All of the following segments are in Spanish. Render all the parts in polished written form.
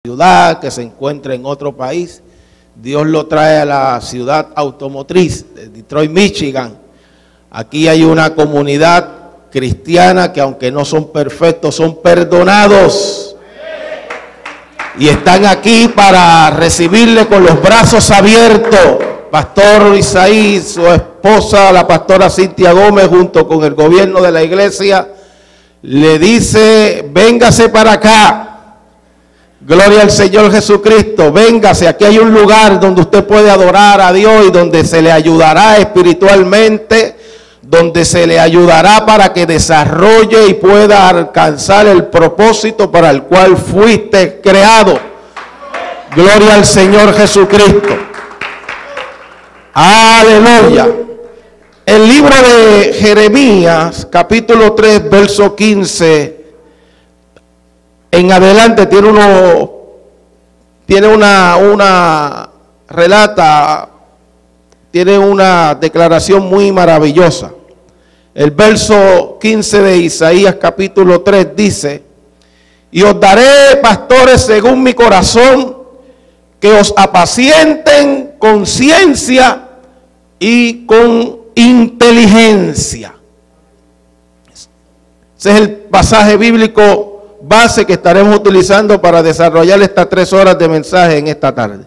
ciudad, que se encuentra en otro país. Dios lo trae a la ciudad automotriz de Detroit, Michigan. Aquí hay una comunidad cristiana que, aunque no son perfectos, son perdonados. Y están aquí para recibirle con los brazos abiertos. Pastor Isaí, su esposa, la pastora Cintia Gómez, junto con el gobierno de la iglesia, le dice: véngase para acá. Gloria al Señor Jesucristo, véngase, aquí hay un lugar donde usted puede adorar a Dios y donde se le ayudará espiritualmente, donde se le ayudará para que desarrolle y pueda alcanzar el propósito para el cual fuiste creado. Gloria al Señor Jesucristo. Aleluya. El libro de Jeremías, capítulo 3, verso 15 en adelante, tiene una declaración muy maravillosa. El verso 15 de Isaías capítulo 3 dice: y os daré pastores según mi corazón, que os apacienten con ciencia y con inteligencia. Ese es el pasaje bíblico base que estaremos utilizando para desarrollar estas 3 horas de mensaje en esta tarde.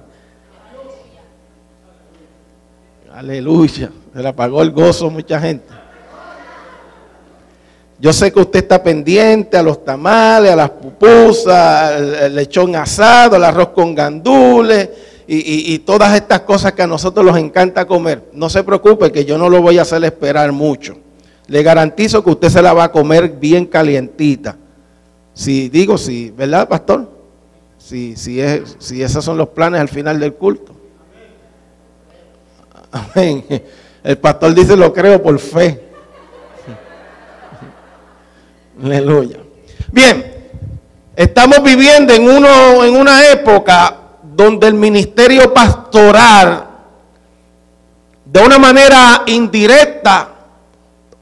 Aleluya. Se le apagó el gozo mucha gente. Yo sé que usted está pendiente a los tamales, a las pupusas, el lechón asado, el arroz con gandules y todas estas cosas que a nosotros nos encanta comer. No se preocupe, que yo no lo voy a hacer esperar mucho. Le garantizo que usted se la va a comer bien calientita. Si digo, sí, ¿verdad, pastor? Si esos son los planes al final del culto. Amén. El pastor dice: lo creo por fe. Aleluya. Bien, estamos viviendo en una época donde el ministerio pastoral, de una manera indirecta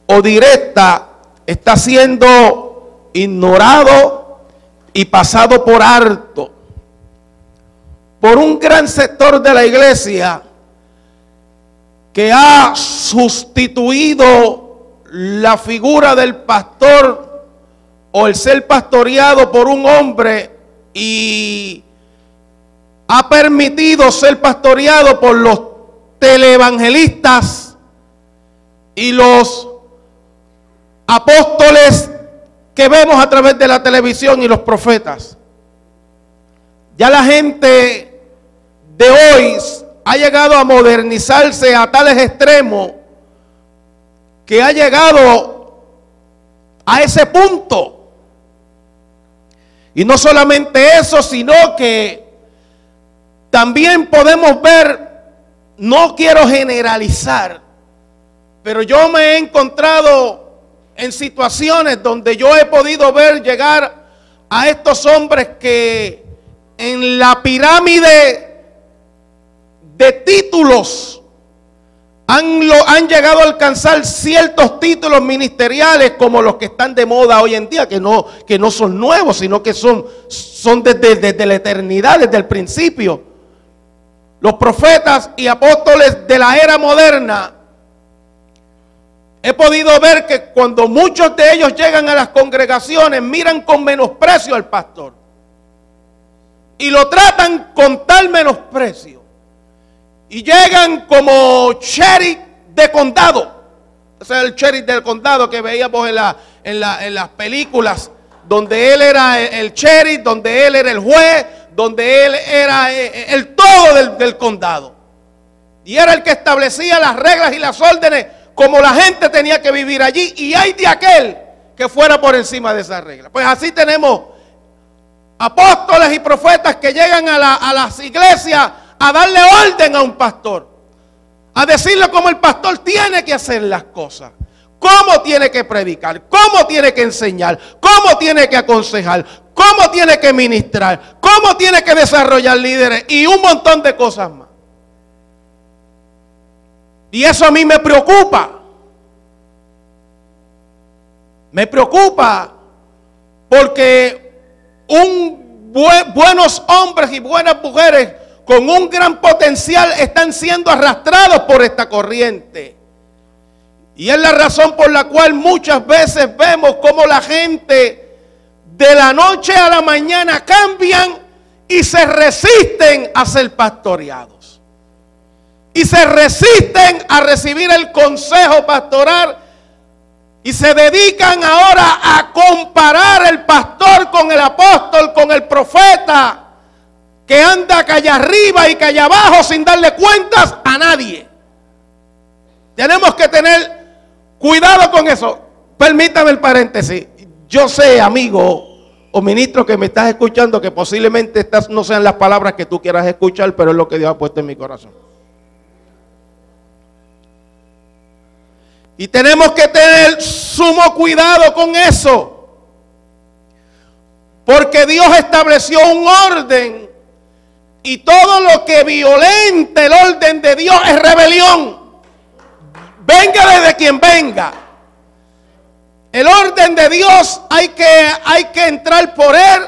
o directa, está siendo ignorado y pasado por alto por un gran sector de la iglesia que ha sustituido la figura del pastor o el ser pastoreado por un hombre y ha permitido ser pastoreado por los teleevangelistas y los apóstoles que vemos a través de la televisión y los profetas. Ya la gente de hoy ha llegado a modernizarse a tales extremos que ha llegado a ese punto. Y no solamente eso, sino que también podemos ver, no quiero generalizar, pero yo me he encontrado en situaciones donde yo he podido ver llegar a estos hombres que en la pirámide de títulos han llegado a alcanzar ciertos títulos ministeriales, como los que están de moda hoy en día, que no son nuevos, sino que son desde la eternidad, desde el principio. Los profetas y apóstoles de la era moderna, he podido ver que cuando muchos de ellos llegan a las congregaciones, miran con menosprecio al pastor y lo tratan con tal menosprecio, y llegan como sheriff de condado. Ese es el sheriff del condado que veíamos en las películas, donde él era el sheriff, donde él era el juez, donde él era el todo del condado, y era el que establecía las reglas y las órdenes como la gente tenía que vivir allí, y hay de aquel que fuera por encima de esas reglas. Pues así tenemos apóstoles y profetas que llegan a las iglesias a darle orden a un pastor, a decirle cómo el pastor tiene que hacer las cosas, cómo tiene que predicar, cómo tiene que enseñar, cómo tiene que aconsejar, cómo tiene que ministrar, cómo tiene que desarrollar líderes y un montón de cosas más. Y eso a mí me preocupa. Me preocupa porque un buenos hombres y buenas mujeres con un gran potencial están siendo arrastrados por esta corriente. Y es la razón por la cual muchas veces vemos cómo la gente de la noche a la mañana cambian y se resisten a ser pastoreados. Y se resisten a recibir el consejo pastoral y se dedican ahora a comparar el pastor con el apóstol, con el profeta, que anda calle arriba y calle abajo sin darle cuentas a nadie. Tenemos que tener cuidado con eso. Permítame el paréntesis. Yo sé, amigo o ministro que me estás escuchando, que posiblemente estas no sean las palabras que tú quieras escuchar, pero es lo que Dios ha puesto en mi corazón. Y tenemos que tener sumo cuidado con eso, porque Dios estableció un orden y todo lo que violente el orden de Dios es rebelión. Venga desde quien venga. El orden de Dios hay que entrar por él,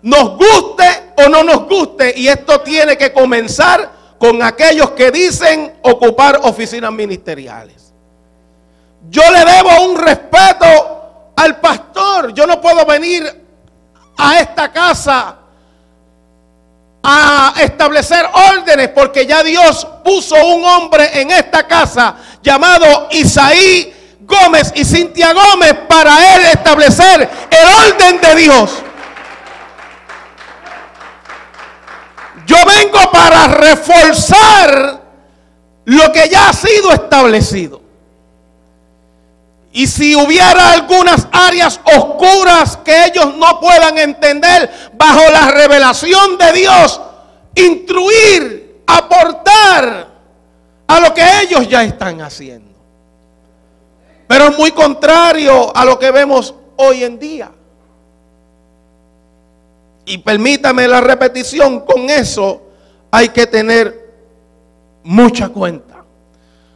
nos guste o no nos guste, y esto tiene que comenzar con aquellos que dicen ocupar oficinas ministeriales. Yo le debo un respeto al pastor. Yo no puedo venir a esta casa a establecer órdenes, porque ya Dios puso un hombre en esta casa llamado Isaí Gómez y Cintia Gómez para él establecer el orden de Dios. Yo vengo para reforzar lo que ya ha sido establecido. Y si hubiera algunas áreas oscuras que ellos no puedan entender, bajo la revelación de Dios, instruir, aportar a lo que ellos ya están haciendo. Pero es muy contrario a lo que vemos hoy en día. Y permítame la repetición, con eso hay que tener mucha cuenta.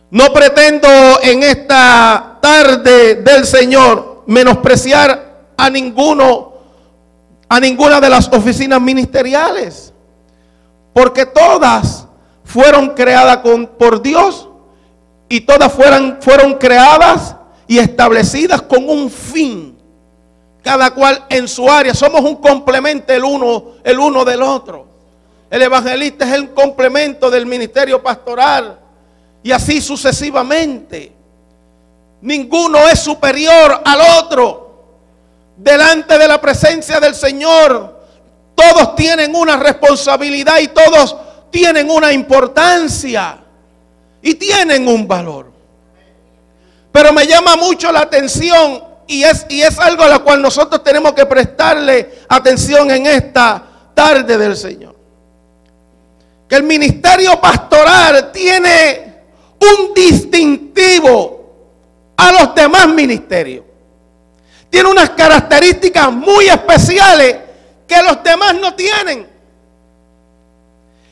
No pretendo en esta tarde del Señor menospreciar a ninguna de las oficinas ministeriales, porque todas fueron creadas por Dios y todas fueron creadas y establecidas con un fin, cada cual en su área. Somos un complemento el uno del otro. El evangelista es el complemento del ministerio pastoral, y así sucesivamente. Ninguno es superior al otro delante de la presencia del Señor. Todos tienen una responsabilidad y todos tienen una importancia y tienen un valor. Pero me llama mucho la atención, y es algo a lo cual nosotros tenemos que prestarle atención en esta tarde del Señor, que el ministerio pastoral tiene un distintivo a los demás ministerios. Tiene unas características muy especiales que los demás no tienen.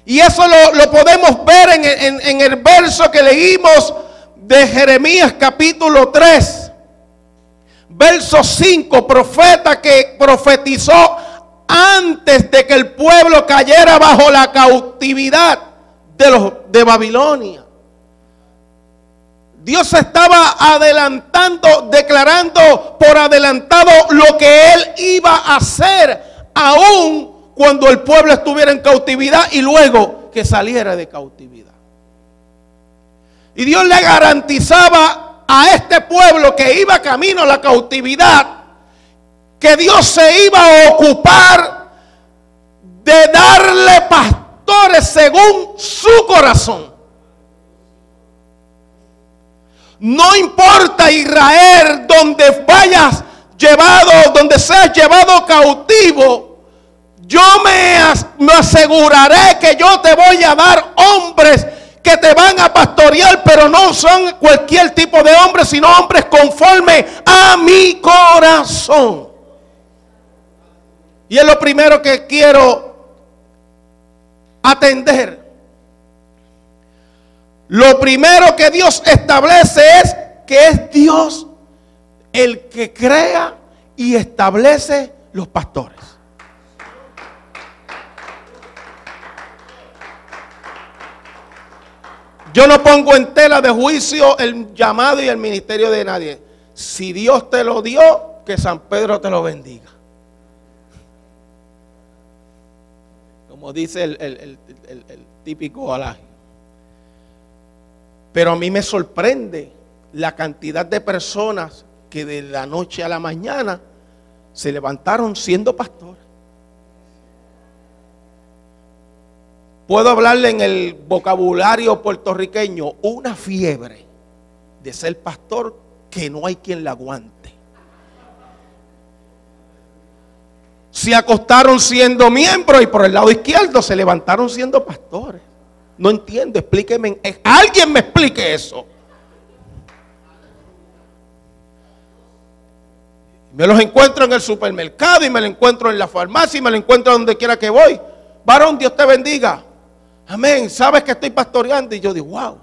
Y eso lo podemos ver en el verso que leímos de Jeremías capítulo 3, verso 5, profeta que profetizó antes de que el pueblo cayera bajo la cautividad de Babilonia. Dios estaba adelantando, declarando por adelantado lo que Él iba a hacer, aún cuando el pueblo estuviera en cautividad y luego que saliera de cautividad. Y Dios le garantizaba a este pueblo que iba camino a la cautividad, que Dios se iba a ocupar de darle pastores según su corazón. No importa, Israel, donde vayas llevado, donde seas llevado cautivo, yo me aseguraré que yo te voy a dar hombres que te van a pastorear, pero no son cualquier tipo de hombres, sino hombres conforme a mi corazón. Y es lo primero que quiero atender. Lo primero que Dios establece es que es Dios el que crea y establece los pastores. Yo no pongo en tela de juicio el llamado y el ministerio de nadie. Si Dios te lo dio, que San Pedro te lo bendiga. Como dice el típico adagio. Pero a mí me sorprende la cantidad de personas que de la noche a la mañana se levantaron siendo pastores. Puedo hablarle en el vocabulario puertorriqueño, una fiebre de ser pastor que no hay quien la aguante. Se acostaron siendo miembros y por el lado izquierdo se levantaron siendo pastores. No entiendo, explíqueme, alguien me explique eso. Me los encuentro en el supermercado y me los encuentro en la farmacia y me los encuentro donde quiera que voy. Varón, Dios te bendiga. Amén, sabes que estoy pastoreando. Y yo digo, wow.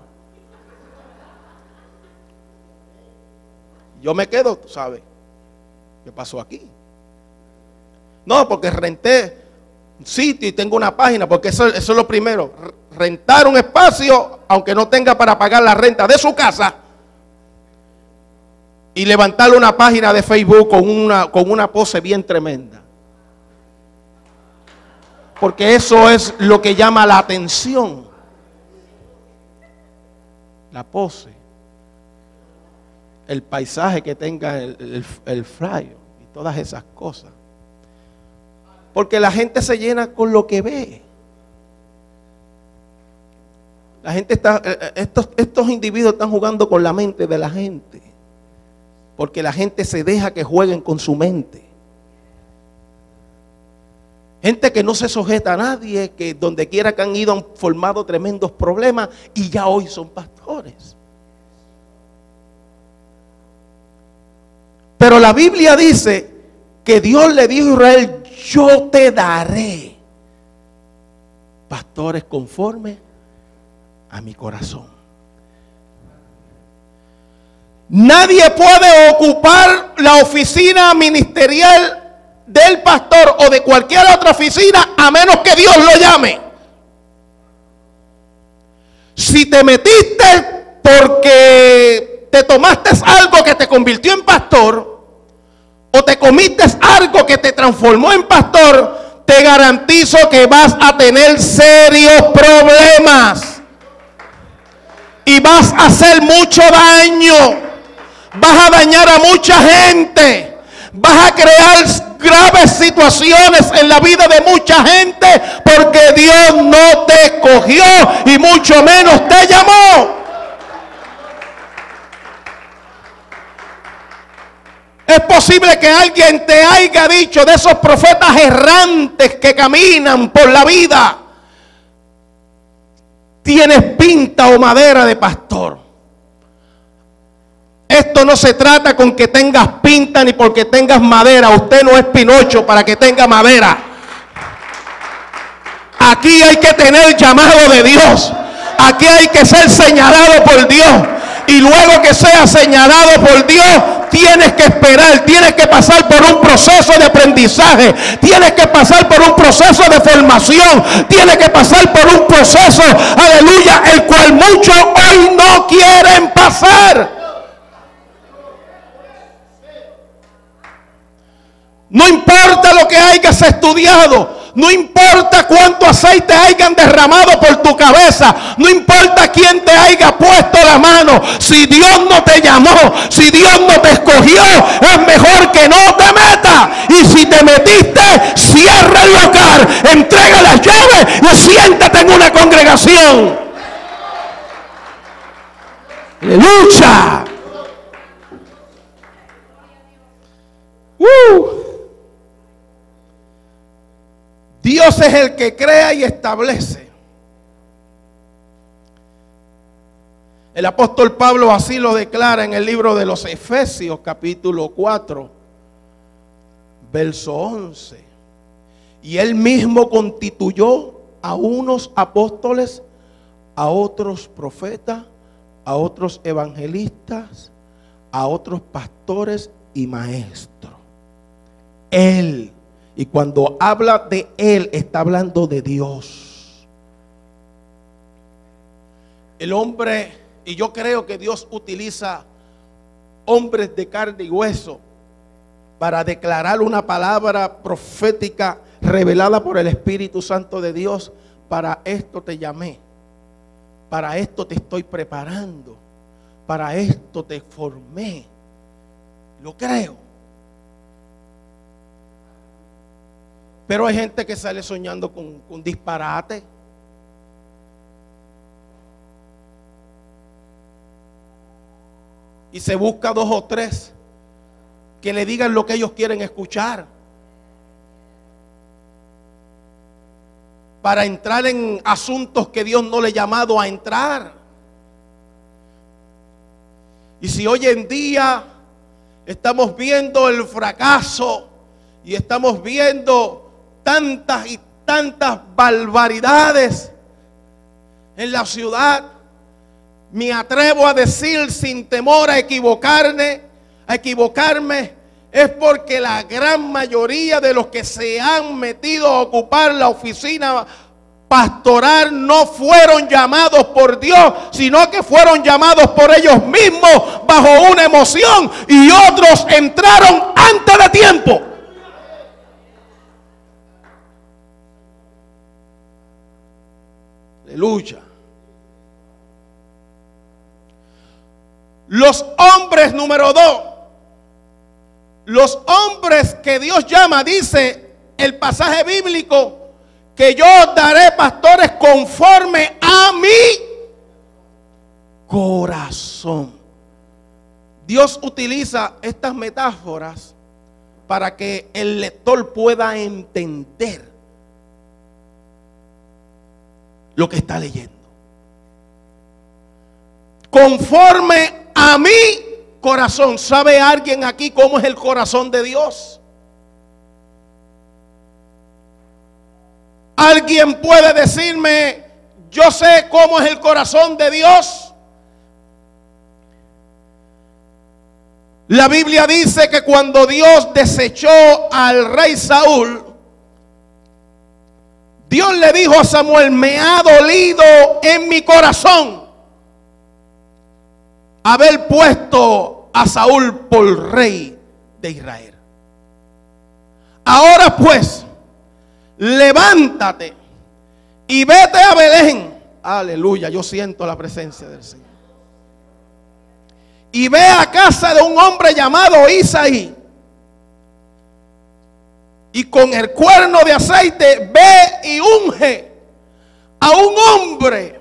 Yo me quedo, tú sabes, ¿qué pasó aquí? No, porque renté un sitio y tengo una página, porque eso es lo primero. Rentar un espacio, aunque no tenga para pagar la renta de su casa. Y levantarle una página de Facebook con una pose bien tremenda. Porque eso es lo que llama la atención. La pose. El paisaje que tenga el flyer y todas esas cosas. Porque la gente se llena con lo que ve. La gente está, estos individuos están jugando con la mente de la gente. Porque la gente se deja que jueguen con su mente. Gente que no se sujeta a nadie, que donde quiera que han ido han formado tremendos problemas y ya hoy son pastores. Pero la Biblia dice que Dios le dijo a Israel, yo te daré pastores conforme a mi corazón. Nadie puede ocupar la oficina ministerial del pastor o de cualquier otra oficina a menos que Dios lo llame. Si te metiste porque te tomaste algo que te convirtió en pastor o te comiste algo que te transformó en pastor, te garantizo que vas a tener serios problemas y vas a hacer mucho daño. Vas a dañar a mucha gente. Vas a crear graves situaciones en la vida de mucha gente porque Dios no te escogió y mucho menos te llamó. Es posible que alguien te haya dicho de esos profetas errantes que caminan por la vida: tienes pinta o madera de pastor. Esto no se trata con que tengas pinta ni porque tengas madera. Usted no es Pinocho para que tenga madera. Aquí hay que tener llamado de Dios. Aquí hay que ser señalado por Dios. Y luego que seas señalado por Dios, tienes que esperar, tienes que pasar por un proceso de aprendizaje, tienes que pasar por un proceso de formación, tienes que pasar por un proceso, aleluya, el cual muchos hoy no quieren pasar. No importa lo que hayas estudiado, no importa cuánto aceite hayan derramado por tu cabeza, no importa quién te haya puesto la mano, si Dios no te llamó, si Dios no te escogió, es mejor que no te metas. Y si te metiste, cierra el local, entrega las llaves y siéntate en una congregación. ¡Aleluya! Dios es el que crea y establece. El apóstol Pablo así lo declara en el libro de los Efesios, capítulo 4, verso 11. Y él mismo constituyó a unos apóstoles, a otros profetas, a otros evangelistas, a otros pastores y maestros. Él. Y cuando habla de él, está hablando de Dios. El hombre, y yo creo que Dios utiliza hombres de carne y hueso para declarar una palabra profética revelada por el Espíritu Santo de Dios. Para esto te llamé, para esto te estoy preparando, para esto te formé. Lo creo. Pero hay gente que sale soñando con disparate. Y se busca 2 o 3 que le digan lo que ellos quieren escuchar, para entrar en asuntos que Dios no le ha llamado a entrar. Y si hoy en día estamos viendo el fracaso y estamos viendo tantas y tantas barbaridades en la ciudad, me atrevo a decir sin temor a equivocarme, es porque la gran mayoría de los que se han metido a ocupar la oficina pastoral no fueron llamados por Dios, sino que fueron llamados por ellos mismos bajo una emoción, y otros entraron antes de tiempo. Aleluya. Los hombres, número 2, los hombres que Dios llama, dice el pasaje bíblico, que yo daré pastores conforme a mi corazón. Dios utiliza estas metáforas para que el lector pueda entender lo que está leyendo. Conforme a mi corazón. ¿Sabe alguien aquí cómo es el corazón de Dios? ¿Alguien puede decirme, yo sé cómo es el corazón de Dios? La Biblia dice que cuando Dios desechó al rey Saúl, Dios le dijo a Samuel, me ha dolido en mi corazón haber puesto a Saúl por rey de Israel. Ahora pues, levántate y vete a Belén. Aleluya, yo siento la presencia del Señor. Y ve a casa de un hombre llamado Isaí, y con el cuerno de aceite ve y unge a un hombre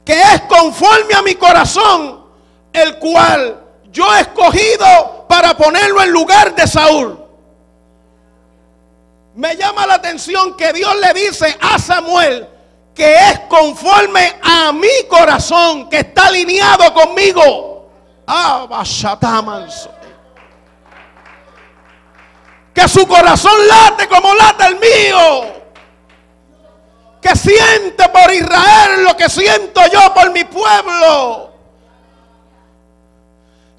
que es conforme a mi corazón, el cual yo he escogido para ponerlo en lugar de Saúl. Me llama la atención que Dios le dice a Samuel que es conforme a mi corazón, que está alineado conmigo. Que su corazón late como late el mío. Que siente por Israel lo que siento yo por mi pueblo.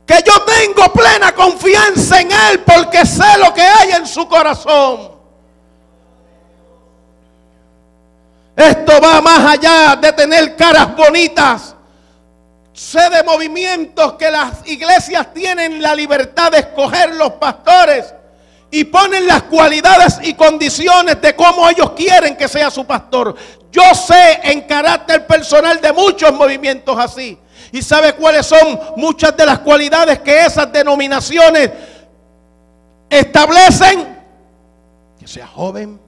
Que yo tengo plena confianza en Él porque sé lo que hay en su corazón. Esto va más allá de tener caras bonitas. Sé de movimientos que las iglesias tienen la libertad de escoger los pastores y ponen las cualidades y condiciones de cómo ellos quieren que sea su pastor. Yo sé en carácter personal de muchos movimientos así. ¿Y sabe cuáles son muchas de las cualidades que esas denominaciones establecen? Que sea joven,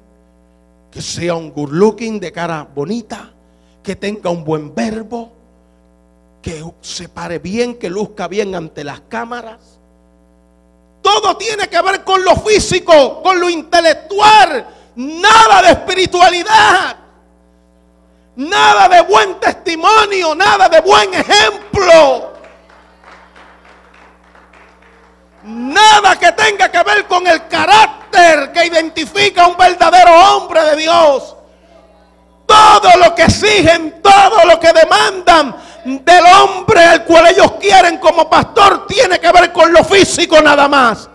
que sea un good looking, de cara bonita, que tenga un buen verbo, que se pare bien, que luzca bien ante las cámaras. Todo tiene que ver con lo físico, con lo intelectual, nada de espiritualidad, nada de buen testimonio, nada de buen ejemplo, nada que tenga que ver con el carácter que identifica a un verdadero hombre de Dios. Todo lo que exigen, todo lo que demandan del hombre al cual ellos quieren como pastor tiene que ver con lo físico nada más.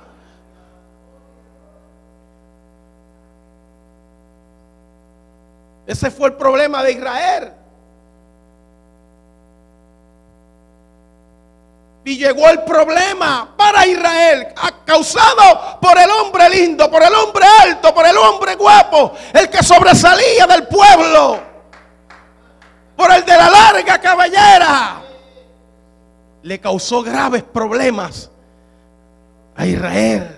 Ese fue el problema de Israel. Y llegó el problema para Israel, causado por el hombre lindo, por el hombre alto, por el hombre guapo, el que sobresalía del pueblo, por el de la larga cabellera. Le causó graves problemas a Israel.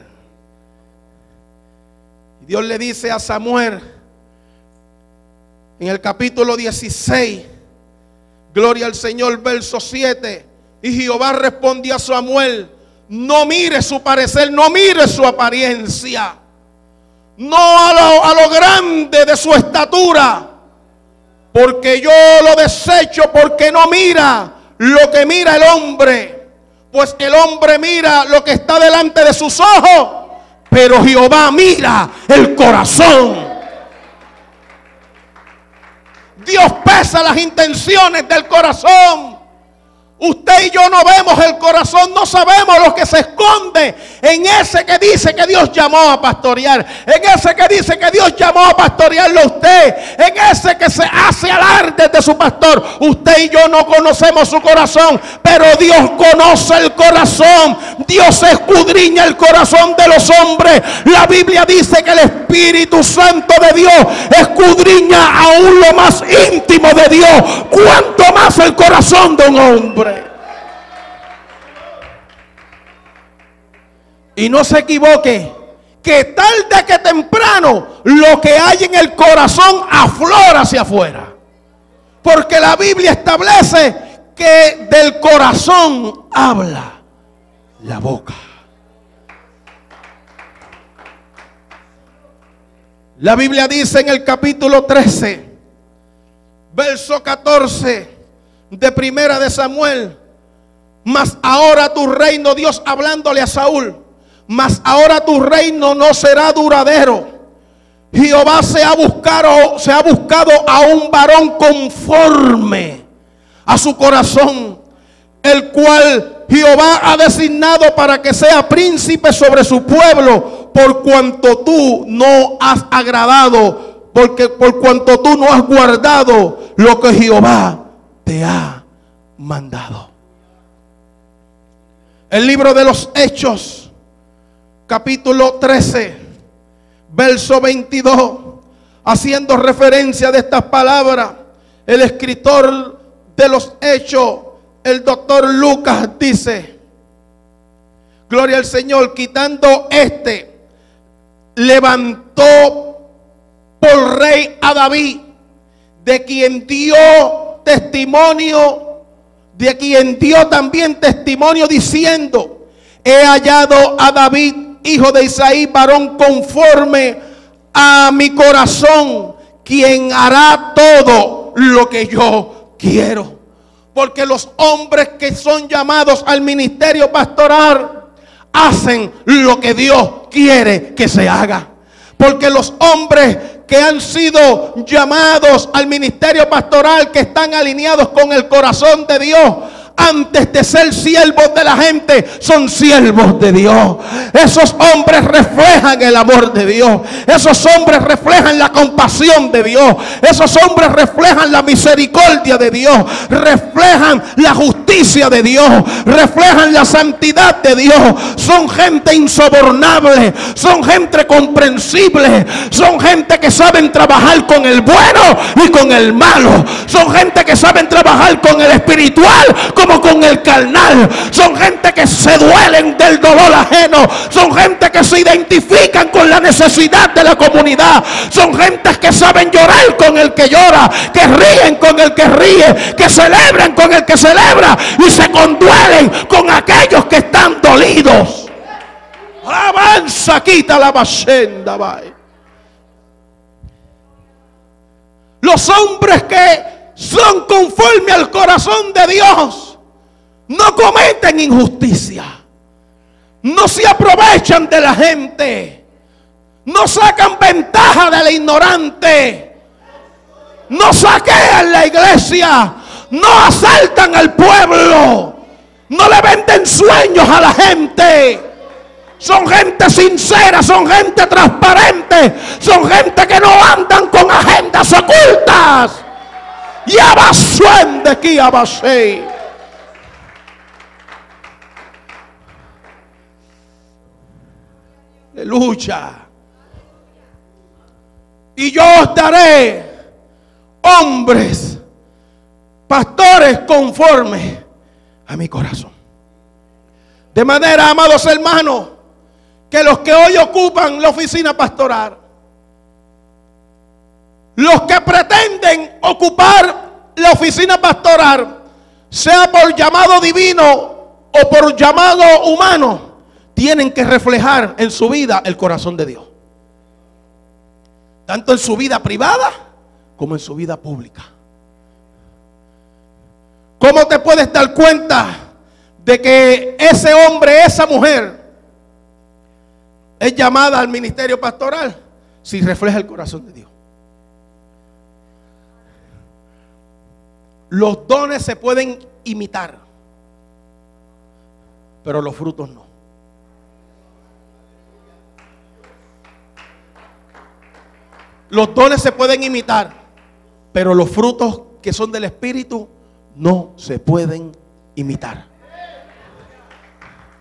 Y Dios le dice a Samuel en el capítulo 16, gloria al Señor, verso 7. Y Jehová respondió a Samuel: no mire su parecer, no mire su apariencia, no a lo grande de su estatura, porque yo lo desecho, porque no mira lo que mira el hombre, pues el hombre mira lo que está delante de sus ojos, pero Jehová mira el corazón. Dios pesa las intenciones del corazón. Usted y yo no vemos el corazón, no sabemos lo que se esconde en ese que dice que Dios llamó a pastorear, en ese que dice que Dios llamó a pastorearlo a usted, en ese que se hace alarde de su pastor. Usted y yo no conocemos su corazón, pero Dios conoce el corazón. Dios escudriña el corazón de los hombres. La Biblia dice que el Espíritu Santo de Dios escudriña aún lo más íntimo de Dios, cuanto más el corazón de un hombre. Y no se equivoque, que tarde que temprano lo que hay en el corazón aflora hacia afuera, porque la Biblia establece que del corazón habla la boca. La Biblia dice en el capítulo 13, verso 14 de Primera de Samuel: mas ahora tu reino, Dios hablándole a Saúl, mas ahora tu reino no será duradero. Jehová se ha buscado a un varón conforme a su corazón, el cual Jehová ha designado para que sea príncipe sobre su pueblo, por cuanto tú no has agradado, por cuanto tú no has guardado lo que Jehová te ha mandado. El libro de los Hechos, capítulo 13, verso 22, haciendo referencia de estas palabras, el escritor de los Hechos, el doctor Lucas, dice: gloria al Señor, quitando levantó por rey a David, de quien dio también testimonio diciendo: he hallado a David, hijo de Isaí, varón conforme a mi corazón, quien hará todo lo que yo quiero. Porque los hombres que son llamados al ministerio pastoral hacen lo que Dios quiere que se haga. Porque los hombres que han sido llamados al ministerio pastoral, que están alineados con el corazón de Dios, antes de ser siervos de la gente, son siervos de Dios. Esos hombres reflejan el amor de Dios. Esos hombres reflejan la compasión de Dios. Esos hombres reflejan la misericordia de Dios. Reflejan la justicia de Dios. Reflejan la santidad de Dios. Son gente insobornable. Son gente comprensible. Son gente que saben trabajar con el bueno y con el malo. Son gente que saben trabajar con el espiritual como con el carnal. Son gente que se duelen del dolor ajeno. Son gente que se identifican con la necesidad de la comunidad. Son gente que saben llorar con el que llora, que ríen con el que ríe, que celebran con el que celebra y se conduelen con aquellos que están dolidos. Avanza, quita la bashenda, bye. Los hombres que son conforme al corazón de Dios no cometen injusticia, no se aprovechan de la gente, no sacan ventaja del ignorante, no saquean la iglesia, no asaltan al pueblo, no le venden sueños a la gente. Son gente sincera, son gente transparente, son gente que no andan con agendas ocultas. Y abasuende aquí abasei. Aleluya. Y yo os daré hombres, pastores conforme a mi corazón. De manera, amados hermanos, que los que hoy ocupan la oficina pastoral, los que pretenden ocupar la oficina pastoral, sea por llamado divino o por llamado humano, tienen que reflejar en su vida el corazón de Dios. Tanto en su vida privada como en su vida pública. ¿Cómo te puedes dar cuenta de que ese hombre, esa mujer es llamada al ministerio pastoral? Si refleja el corazón de Dios. Los dones se pueden imitar, pero los frutos no. Los dones se pueden imitar, pero los frutos que son del Espíritu no se pueden imitar.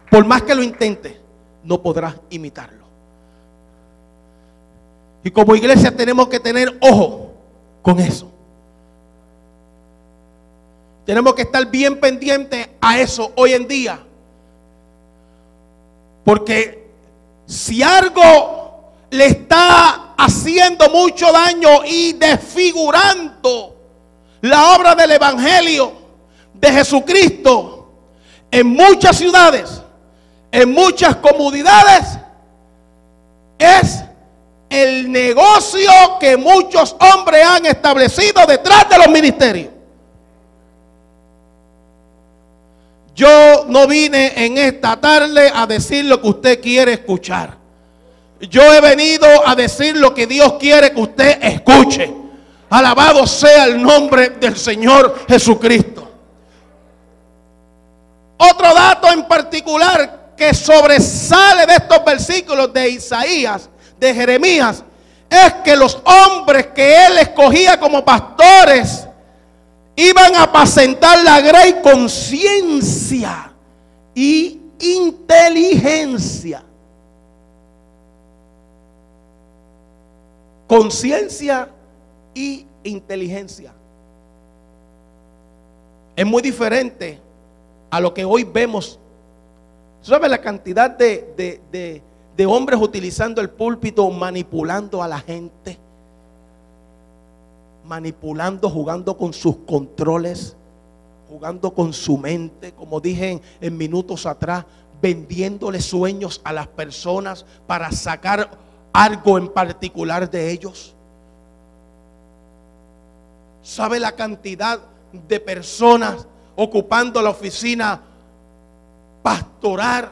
Por más que lo intentes, no podrás imitarlo. Y como iglesia tenemos que tener ojo con eso. Tenemos que estar bien pendientes a eso hoy en día. Porque si algo le está haciendo mucho daño y desfigurando la obra del Evangelio de Jesucristo en muchas ciudades, en muchas comunidades, es el negocio que muchos hombres han establecido detrás de los ministerios. Yo no vine en esta tarde a decir lo que usted quiere escuchar. Yo he venido a decir lo que Dios quiere que usted escuche. Alabado sea el nombre del Señor Jesucristo. Otro dato en particular que sobresale de estos versículos de Isaías, de Jeremías, es que los hombres que él escogía como pastores iban a apacentar la grey con ciencia y inteligencia. Conciencia y inteligencia. Es muy diferente a lo que hoy vemos. ¿Sabe la cantidad de hombres utilizando el púlpito manipulando a la gente? Manipulando, jugando con sus controles, jugando con su mente, como dije en minutos atrás, vendiéndole sueños a las personas para sacar algo en particular de ellos. ¿Sabe la cantidad de personas ocupando la oficina pastoral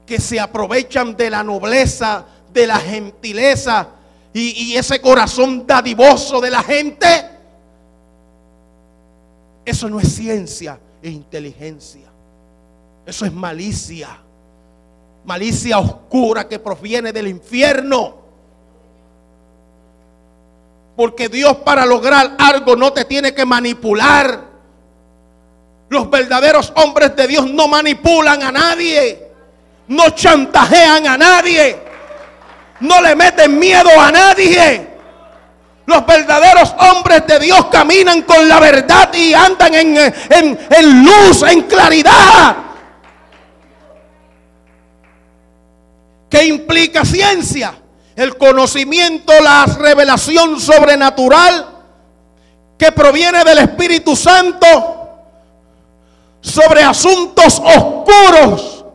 que se aprovechan de la nobleza, de la gentileza y ese corazón dadivoso de la gente? Eso no es ciencia e inteligencia. Eso es malicia. Malicia oscura que proviene del infierno. Porque Dios, para lograr algo, no te tiene que manipular. Los verdaderos hombres de Dios no manipulan a nadie, no chantajean a nadie, no le meten miedo a nadie. Los verdaderos hombres de Dios caminan con la verdad y andan en luz, en claridad. ¿Qué implica ciencia? El conocimiento, la revelación sobrenatural que proviene del Espíritu Santo sobre asuntos oscuros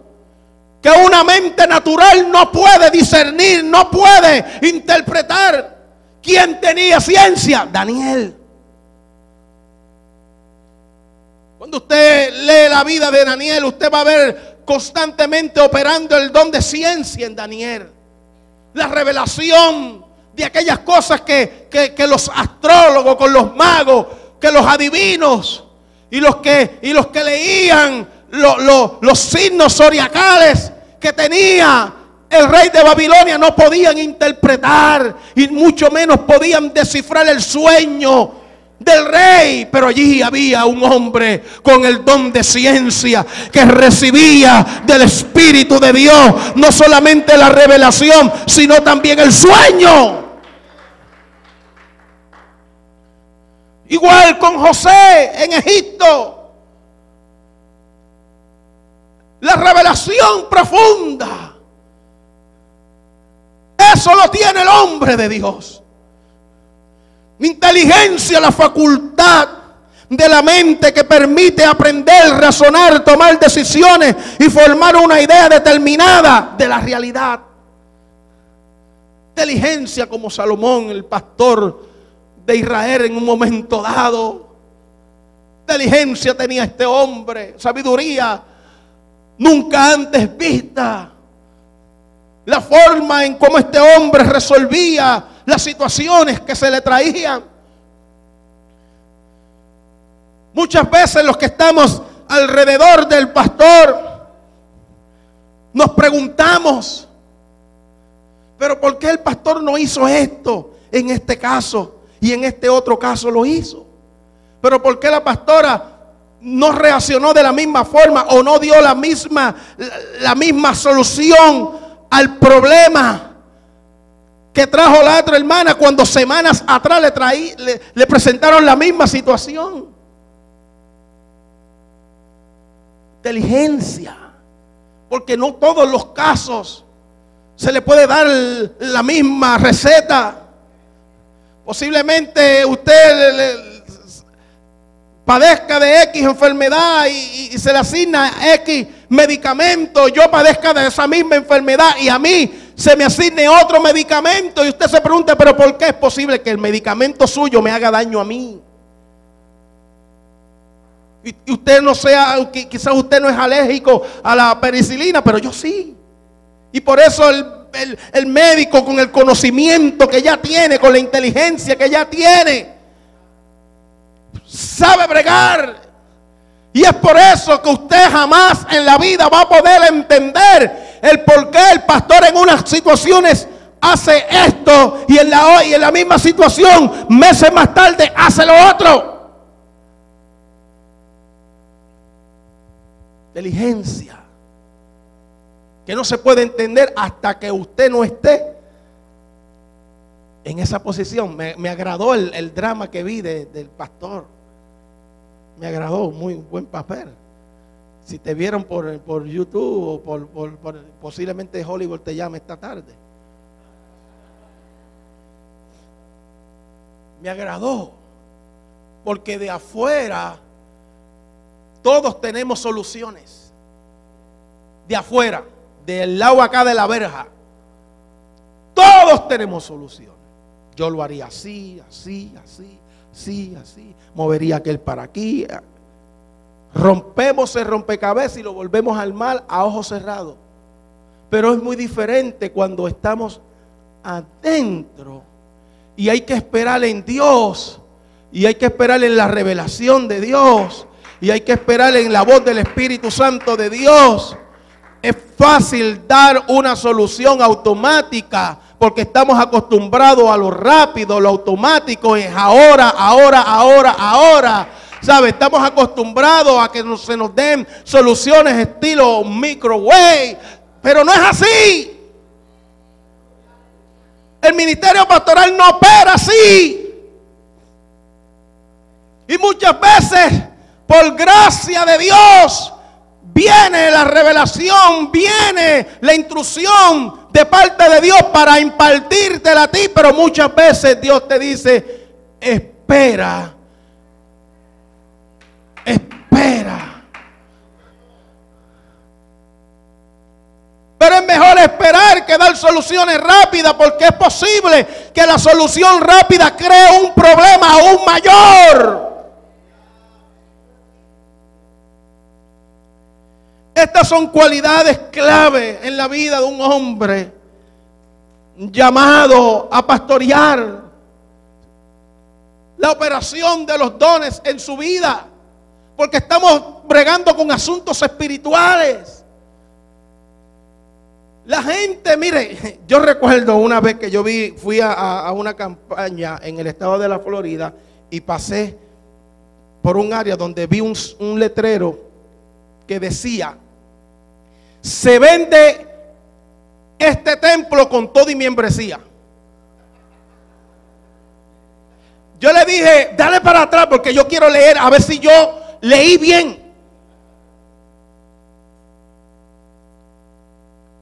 que una mente natural no puede discernir, no puede interpretar. ¿Quién tenía ciencia? Daniel. Cuando usted lee la vida de Daniel, usted va a ver constantemente operando el don de ciencia en Daniel. La revelación de aquellas cosas que los astrólogos, con los magos, que los adivinos y los que leían los signos zodiacales que tenía el rey de Babilonia no podían interpretar y mucho menos podían descifrar el sueño del rey, pero allí había un hombre con el don de ciencia que recibía del Espíritu de Dios no solamente la revelación, sino también el sueño. Igual con José en Egipto, la revelación profunda, eso lo tiene el hombre de Dios. Inteligencia, la facultad de la mente que permite aprender, razonar, tomar decisiones y formar una idea determinada de la realidad. Inteligencia como Salomón, el pastor de Israel en un momento dado. Inteligencia tenía este hombre, sabiduría nunca antes vista. La forma en cómo este hombre resolvía las situaciones que se le traían. Muchas veces los que estamos alrededor del pastor nos preguntamos, pero ¿por qué el pastor no hizo esto en este caso y en este otro caso lo hizo? ¿Pero por qué la pastora no reaccionó de la misma forma o no dio la misma solución al problema que trajo la otra hermana cuando semanas atrás le presentaron la misma situación? Inteligencia, porque no todos los casos se le puede dar la misma receta. Posiblemente usted padezca de X enfermedad y se le asigna X medicamento. Yo padezca de esa misma enfermedad y a mí se me asigne otro medicamento. Y usted se pregunta, pero ¿por qué es posible que el medicamento suyo me haga daño a mí? Y usted no sea, quizás usted no es alérgico a la penicilina, pero yo sí. Y por eso el médico, con el conocimiento que ya tiene, con la inteligencia que ya tiene, sabe bregar. Y es por eso que usted jamás en la vida va a poder entender el por qué el pastor en unas situaciones hace esto y en la misma situación meses más tarde hace lo otro. Inteligencia que no se puede entender hasta que usted no esté en esa posición. Me agradó el drama que vi del pastor. Me agradó, muy buen papel. Si te vieron por YouTube o posiblemente Hollywood te llame esta tarde. Me agradó, porque de afuera todos tenemos soluciones. De afuera, del lado acá de la verja, todos tenemos soluciones. Yo lo haría así, así, así, así, así. Movería aquel para aquí. Rompemos el rompecabezas y lo volvemos al mal a ojos cerrados. Pero es muy diferente cuando estamos adentro y hay que esperar en Dios, y hay que esperar en la revelación de Dios, y hay que esperar en la voz del Espíritu Santo de Dios. Es fácil dar una solución automática porque estamos acostumbrados a lo rápido, lo automático es ahora. ¿Sabe? Estamos acostumbrados a que se nos den soluciones estilo microwave, pero no es así. El ministerio pastoral no opera así. Y muchas veces, por gracia de Dios, viene la revelación, viene la instrucción de parte de Dios para impartírtela a ti, pero muchas veces Dios te dice, espera. Pero es mejor esperar que dar soluciones rápidas, porque es posible que la solución rápida cree un problema aún mayor. Estas son cualidades clave en la vida de un hombre llamado a pastorear la operación de los dones en su vida, porque estamos bregando con asuntos espirituales. La gente, mire, yo recuerdo una vez que fui a una campaña en el estado de la Florida y pasé por un área donde vi un letrero que decía: se vende este templo con todo y membresía. Yo le dije, dale para atrás porque yo quiero leer, a ver si yo leí bien.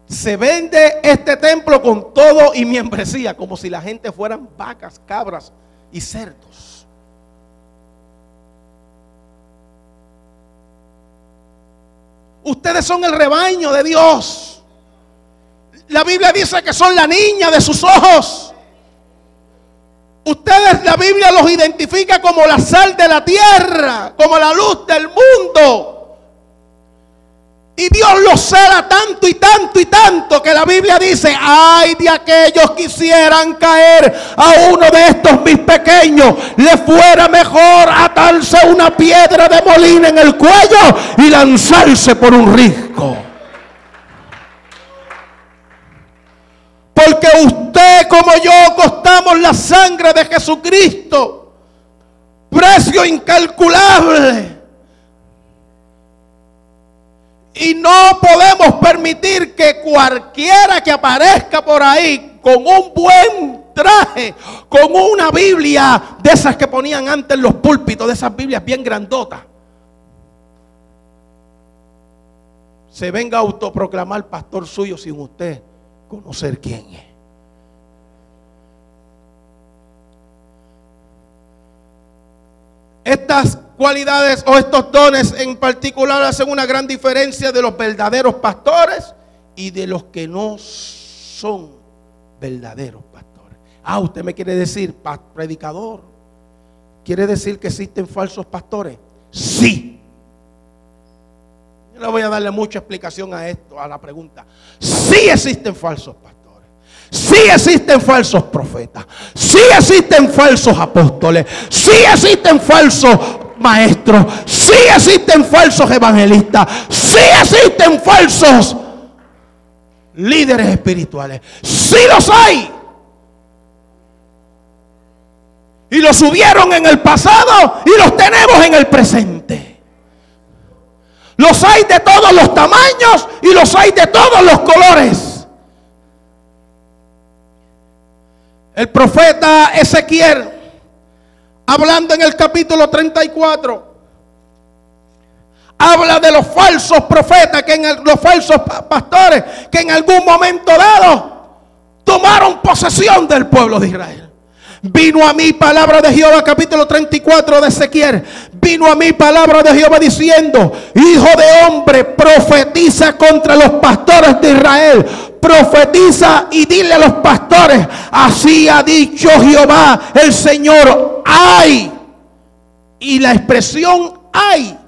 Se vende este templo con todo y membresía, como si la gente fueran vacas, cabras y cerdos. Ustedes son el rebaño de Dios. La Biblia dice que son la niña de sus ojos. Ustedes, la Biblia los identifica como la sal de la tierra, como la luz del mundo. Y Dios los cela tanto y tanto y tanto que la Biblia dice: ay de aquellos que quisieran caer a uno de estos mis pequeños, le fuera mejor atarse una piedra de molino en el cuello y lanzarse por un risco. Porque usted como yo costamos la sangre de Jesucristo, precio incalculable. Y no podemos permitir que cualquiera que aparezca por ahí con un buen traje, con una Biblia de esas que ponían antes en los púlpitos, de esas Biblias bien grandotas, se venga a autoproclamar pastor suyo sin usted conocer quién es. Estas cualidades o estos dones en particular hacen una gran diferencia de los verdaderos pastores y de los que no son verdaderos pastores. Usted me quiere decir, predicador, ¿quiere decir que existen falsos pastores? Sí. Yo no voy a darle mucha explicación a esto, a la pregunta. Sí existen falsos pastores. Sí existen falsos profetas. Sí existen falsos apóstoles. Sí existen falsos maestros. Sí existen falsos evangelistas. Sí existen falsos líderes espirituales. Sí los hay. Y los hubieron en el pasado y los tenemos en el presente. Los hay de todos los tamaños y los hay de todos los colores. El profeta Ezequiel, hablando en el capítulo 34, habla de los falsos profetas, los falsos pastores que en algún momento dado tomaron posesión del pueblo de Israel. Vino a mí palabra de Jehová, capítulo 34 de Ezequiel. Vino a mí palabra de Jehová diciendo: hijo de hombre, profetiza contra los pastores de Israel. Profetiza y dile a los pastores: así ha dicho Jehová el Señor, ay. Y la expresión ay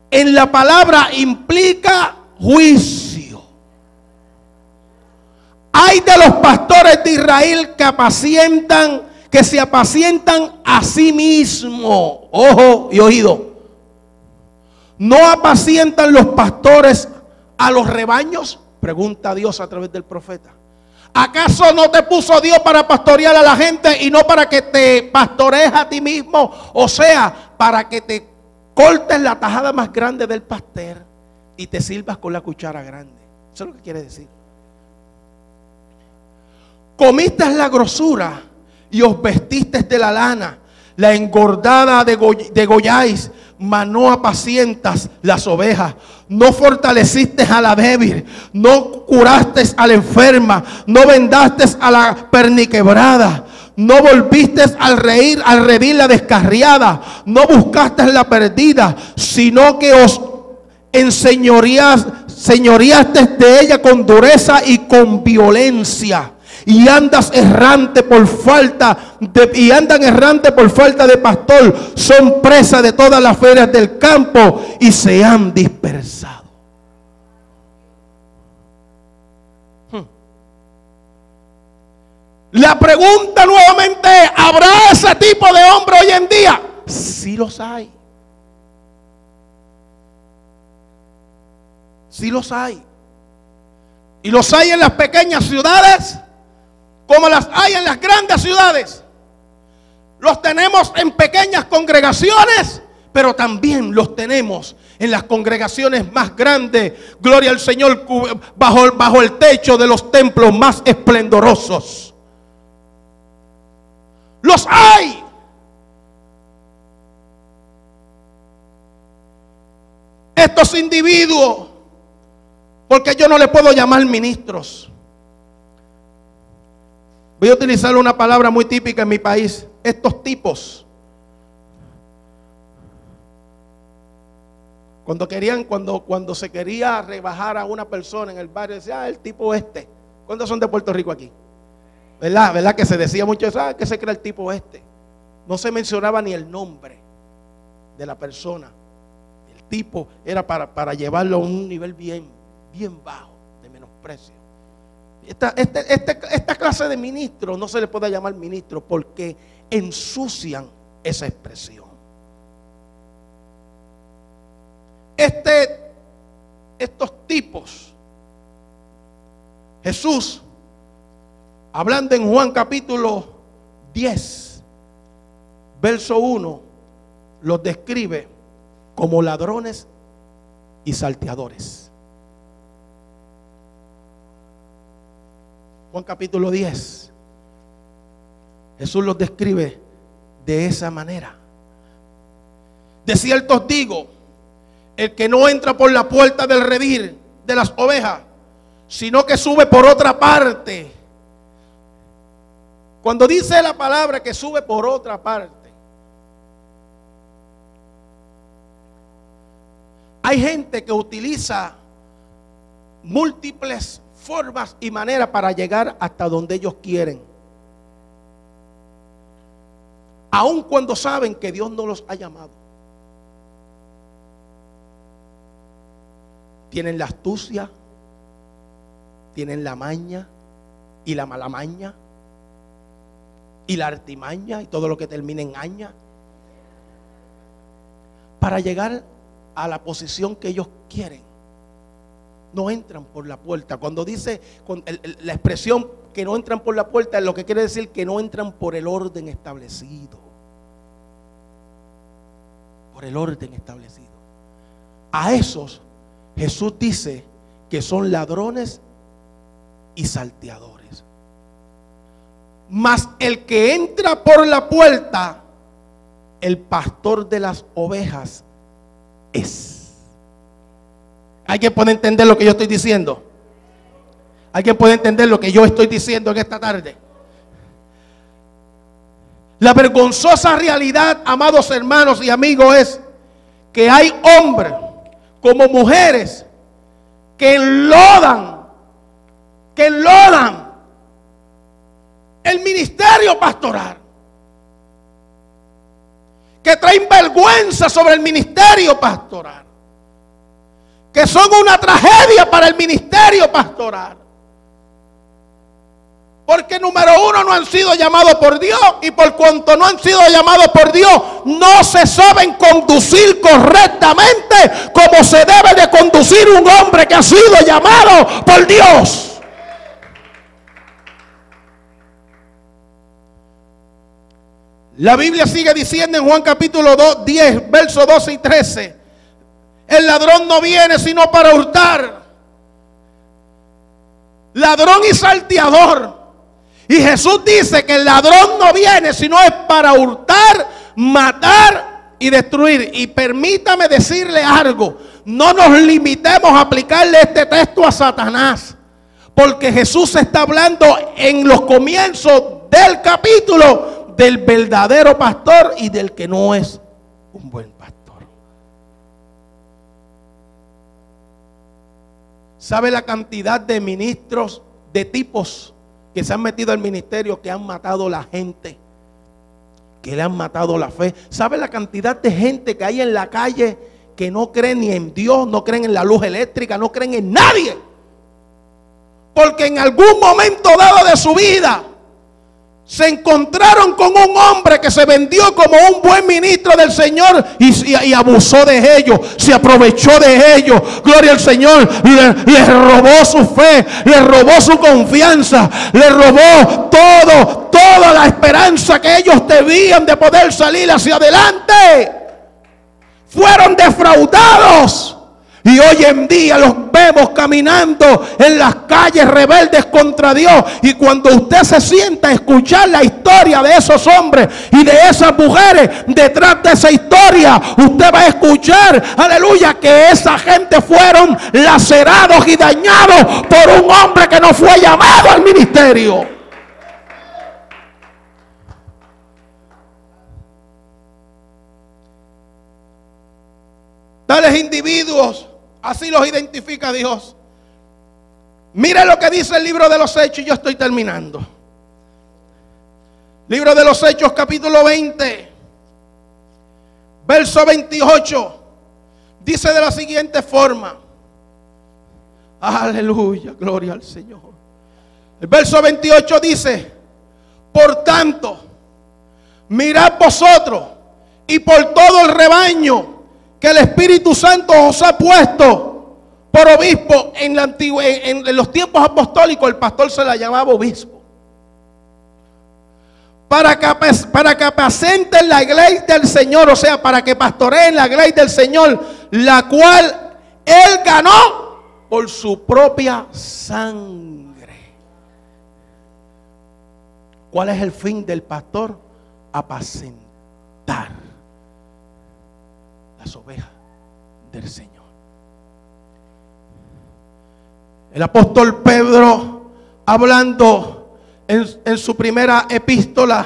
en la palabra implica juicio. Ay de los pastores de Israel que se apacientan a sí mismos. Ojo y oído. ¿No apacientan los pastores a los rebaños? Pregunta Dios a través del profeta. ¿Acaso no te puso Dios para pastorear a la gente y no para que te pastorees a ti mismo? O sea, para que te cortes la tajada más grande del pastel y te sirvas con la cuchara grande. Eso es lo que quiere decir. Comiste la grosura y os vestiste de la lana, la engordada degolláis, mas no apacientas las ovejas. No fortaleciste a la débil, no curaste a la enferma, no vendaste a la perniquebrada, no volviste al redil la descarriada, no buscaste la perdida, sino que os señoreaste de ella con dureza y con violencia. Y andan errante por falta de pastor. Son presa de todas las fieras del campo y se han dispersado. La pregunta nuevamente es: ¿habrá ese tipo de hombre hoy en día? Sí los hay. Sí los hay. Y los hay en las pequeñas ciudades como las hay en las grandes ciudades. los tenemos en pequeñas congregaciones, pero también los tenemos en las congregaciones más grandes. Gloria al Señor, bajo el techo de los templos más esplendorosos. Los hay. Estos individuos, porque yo no le puedo llamar ministros. Voy a utilizar una palabra muy típica en mi país. Estos tipos. Cuando se quería rebajar a una persona en el barrio, decía, el tipo este. ¿Cuántos son de Puerto Rico aquí? ¿Verdad que se decía mucho eso? ¿Qué se cree el tipo este? No se mencionaba ni el nombre de la persona. El tipo era para llevarlo a un nivel bien bajo de menosprecio. Esta clase de ministros no se le puede llamar ministro porque ensucian esa expresión. Estos tipos, Jesús, hablando en Juan capítulo 10, verso 1, los describe como ladrones y salteadores. Juan capítulo 10, Jesús los describe de esa manera. De cierto os digo, el que no entra por la puerta del redil de las ovejas, sino que sube por otra parte. Cuando dice la palabra que sube por otra parte, hay gente que utiliza múltiples formas y maneras para llegar hasta donde ellos quieren, aun cuando saben que Dios no los ha llamado. Tienen la astucia, tienen la maña y la mala maña y la artimaña y todo lo que termina en aña para llegar a la posición que ellos quieren. No entran por la puerta. Cuando dice la expresión que no entran por la puerta, lo que quiere decir que no entran por el orden establecido. Por el orden establecido. A esos Jesús dice que son ladrones y salteadores. Mas el que entra por la puerta, el pastor de las ovejas es. ¿Alguien puede entender lo que yo estoy diciendo? ¿Alguien puede entender lo que yo estoy diciendo en esta tarde? La vergonzosa realidad, amados hermanos y amigos, es que hay hombres como mujeres que enlodan el ministerio pastoral, que traen vergüenza sobre el ministerio pastoral, que son una tragedia para el ministerio pastoral. Porque número uno, no han sido llamados por Dios, y por cuanto no han sido llamados por Dios, no se saben conducir correctamente como se debe de conducir un hombre que ha sido llamado por Dios. La Biblia sigue diciendo en Juan capítulo 10, versos 12 y 13: el ladrón no viene sino para hurtar, ladrón y salteador. Y Jesús dice que el ladrón no viene sino es para hurtar, matar y destruir. Y permítame decirle algo: no nos limitemos a aplicarle este texto a Satanás, porque Jesús está hablando en los comienzos del capítulo del verdadero pastor y del que no es un buen pastor. ¿Sabe la cantidad de ministros, de tipos que se han metido al ministerio, que han matado a la gente, que le han matado la fe? ¿Sabe la cantidad de gente que hay en la calle que no creen ni en Dios, no creen en la luz eléctrica, no creen en nadie? Porque en algún momento dado de su vida se encontraron con un hombre que se vendió como un buen ministro del Señor y abusó de ellos, se aprovechó de ellos. Gloria al Señor. Le robó su fe, le robó su confianza, le robó toda la esperanza que ellos tenían de poder salir hacia adelante. Fueron defraudados. Y hoy en día los vemos caminando en las calles rebeldes contra Dios. Y cuando usted se sienta a escuchar la historia de esos hombres y de esas mujeres, detrás de esa historia usted va a escuchar, aleluya, que esa gente fueron lacerados y dañados por un hombre que no fue llamado al ministerio. Tales individuos, así los identifica Dios. Mire lo que dice el libro de los Hechos, y yo estoy terminando. Libro de los Hechos, capítulo 20, verso 28. Dice de la siguiente forma. Aleluya, gloria al Señor. El verso 28 dice: por tanto, mirad vosotros y por todo el rebaño que el Espíritu Santo os ha puesto por obispo. En los tiempos apostólicos el pastor se la llamaba obispo, para que apacenten la iglesia del Señor, o sea, para que pastoreen la iglesia del Señor, la cual él ganó por su propia sangre. ¿Cuál es el fin del pastor? Apacentar las ovejas del Señor. El apóstol Pedro, hablando en su primera epístola,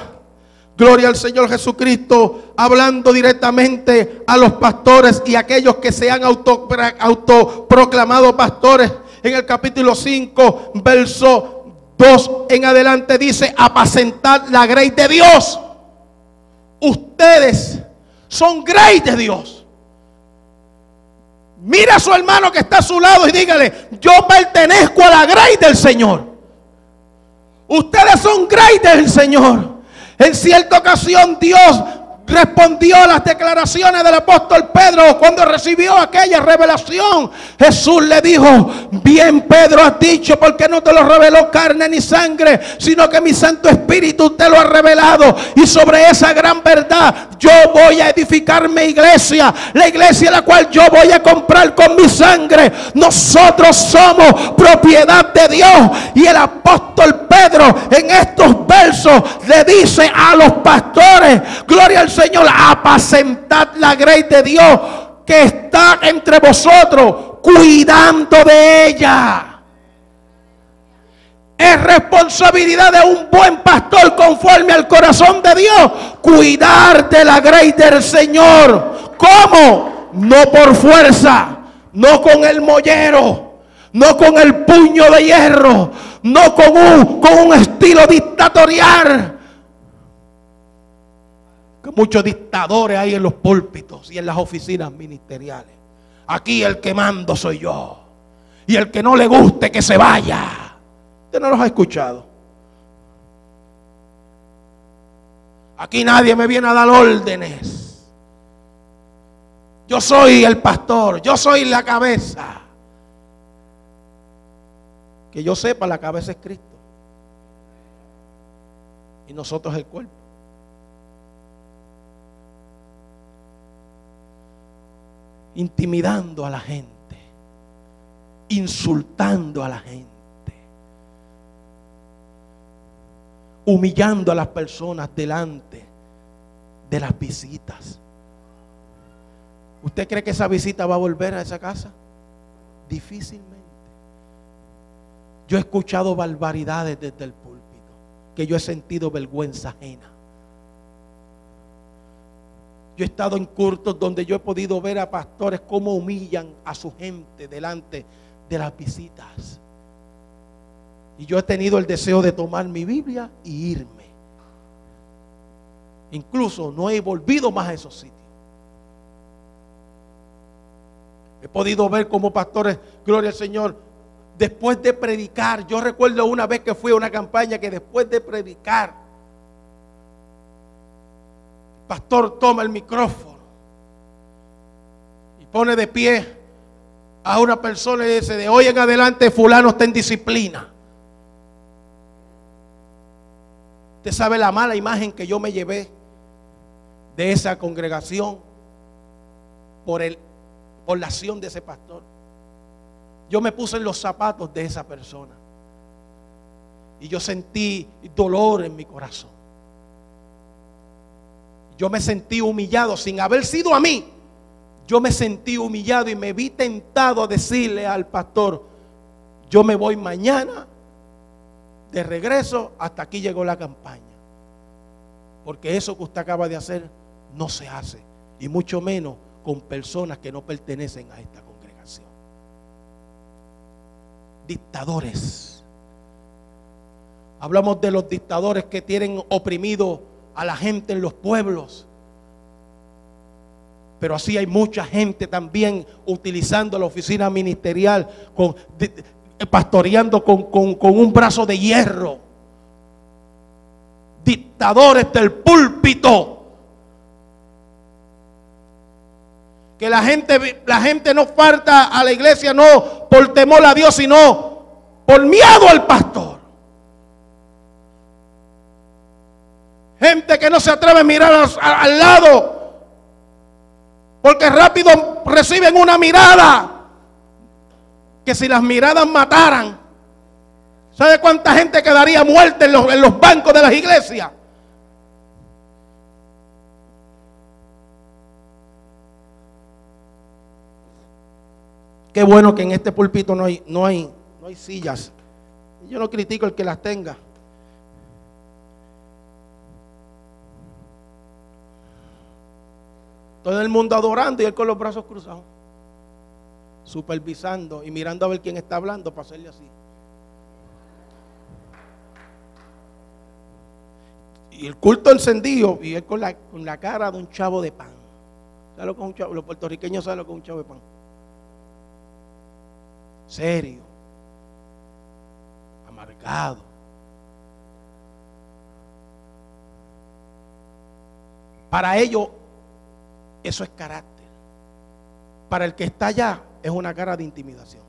gloria al Señor Jesucristo, hablando directamente a los pastores y aquellos que se han autoproclamado pastores, en el capítulo 5, verso 2 en adelante, dice: apacentad la grey de Dios. Ustedes son grey de Dios. Mira a su hermano que está a su lado y dígale: yo pertenezco a la grey del Señor. Ustedes son grey del Señor. En cierta ocasión Dios respondió a las declaraciones del apóstol Pedro cuando recibió aquella revelación. Jesús le dijo: bien, Pedro, has dicho, porque no te lo reveló carne ni sangre, sino que mi Santo Espíritu te lo ha revelado. Y sobre esa gran verdad yo voy a edificar mi iglesia, la iglesia la cual yo voy a comprar con mi sangre. Nosotros somos propiedad de Dios. Y el apóstol Pedro en estos versos le dice a los pastores, gloria al Señor: apacentad la grey de Dios que está entre vosotros, cuidando de ella. Es responsabilidad de un buen pastor conforme al corazón de Dios cuidar de la grey del Señor. ¿Cómo? No por fuerza, no con el mollero, no con el puño de hierro, no con un estilo dictatorial. Que muchos dictadores hay en los púlpitos y en las oficinas ministeriales. Aquí el que mando soy yo, y el que no le guste que se vaya. Usted no los ha escuchado. Aquí nadie me viene a dar órdenes. Yo soy el pastor, yo soy la cabeza. Que yo sepa, la cabeza es Cristo y nosotros el cuerpo. Intimidando a la gente, insultando a la gente, humillando a las personas delante de las visitas. ¿Usted cree que esa visita va a volver a esa casa? Difícilmente. Yo he escuchado barbaridades desde el púlpito que yo he sentido vergüenza ajena. Yo he estado en cultos donde yo he podido ver a pastores cómo humillan a su gente delante de las visitas. Y yo he tenido el deseo de tomar mi Biblia y irme. Incluso no he volvido más a esos sitios. He podido ver como pastores, gloria al Señor, después de predicar. Yo recuerdo una vez que fui a una campaña que después de predicar, pastor toma el micrófono y pone de pie a una persona y dice: de hoy en adelante fulano está en disciplina. Usted sabe la mala imagen que yo me llevé de esa congregación por la acción de ese pastor. Yo me puse en los zapatos de esa persona y yo sentí dolor en mi corazón. Yo me sentí humillado sin haber sido a mí. Yo me sentí humillado y me vi tentado a decirle al pastor: yo me voy mañana de regreso, hasta aquí llegó la campaña, porque eso que usted acaba de hacer no se hace, y mucho menos con personas que no pertenecen a esta congregación. Dictadores. Hablamos de los dictadores que tienen oprimido a la gente en los pueblos, pero así hay mucha gente también utilizando la oficina ministerial, pastoreando con un brazo de hierro. Dictadores del púlpito. Que la gente no falta a la iglesia no por temor a Dios, sino por miedo al pastor. Gente que no se atreve a mirar al lado, porque rápido reciben una mirada, que si las miradas mataran, ¿sabe cuánta gente quedaría muerta en los bancos de las iglesias? Qué bueno que en este púlpito no hay sillas. Yo no critico el que las tenga. Todo el mundo adorando y él con los brazos cruzados, supervisando y mirando a ver quién está hablando para hacerle así. Y el culto encendido y él con la cara de un chavo de pan. ¿Sabe lo que es un chavo? Los puertorriqueños saben lo que es un chavo de pan. Serio, amargado. Para ellos eso es carácter. Para el que está allá es una cara de intimidación.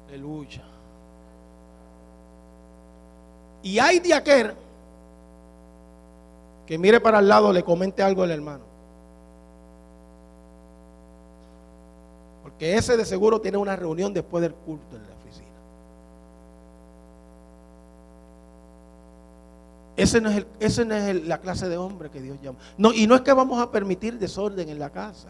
Aleluya. Y hay de aquel que mire para el lado, le comente algo al hermano, porque ese de seguro tiene una reunión después del culto en la oficina. Ese no es la clase de hombre que Dios llama. No, y no es que vamos a permitir desorden en la casa.